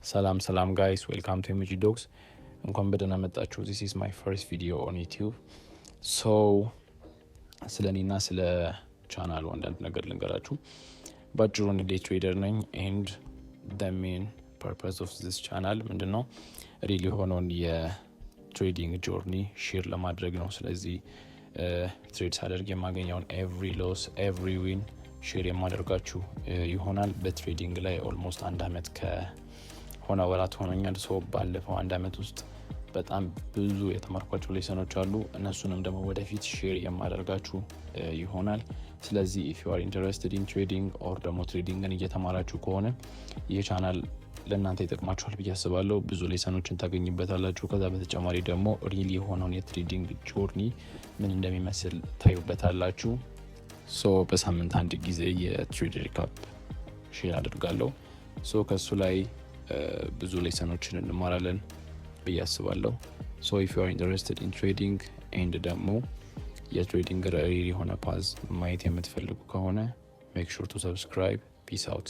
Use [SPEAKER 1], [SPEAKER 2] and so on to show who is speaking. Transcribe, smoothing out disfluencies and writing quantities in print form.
[SPEAKER 1] ሰላም guys, welcome to MG Dogs. እንኳን በደህና መጣችሁ. This is my first video on YouTube. So ስለኔና ስለ ቻናሉ አንዳንድ ነገር ልንገራችሁ. ባጭሩ እኔ ዴይ ትሬደር ነኝ and the main purpose of this channel ምንድነው? ሪል የሆነውን የትሬዲንግ ጆርኒ ሼር ለማድረግ ነው. ስለዚህ ትሬድ ሳደርግ የማገኘውን every loss, every win ሼር የማደርጋችሁ ይሆናል. በትሬዲንግ ላይ ኦልሞስት 1 አመት ሆነ ወራት ሆኖኛል። ሶ ባለፈው 1 አመት ውስጥ በጣም ብዙ የተማርኳቸው ሌሰኖች አሉ። እነሱንም ደግሞ ወደፊት ሼር የማደርጋችሁ ይሆናል። ስለዚህ if you are interested in trading or ደግሞ ትሬዲንግን እየተማራችሁ ከሆነ ይህ ቻናል ለእናንተ ይጠቅማችኋል ብዬ አስባለሁ። ብዙ ሌሰኖችን ታገኙበታላችሁ። ከዛ በተጨማሪ ደግሞ ሪል የሆነውን የትሬዲንግ ጆርኒ ምን እንደሚመስል ታዩበታላችሁ። ሶ በሳምንት አንድ ጊዜ የትሬድ ሪካፕ ሼር አድርጋለሁ። ሶ ከሱ ላይ ብዙ ሌሰኖችን እንማራለን ብዬ አስባለሁ። ሶ if you are interested in trading and ደግሞ የትሬዲንግ ሪል የሆነ ፓዝ ማየት የምትፈልጉ ከሆነ make sure to subscribe. Peace out.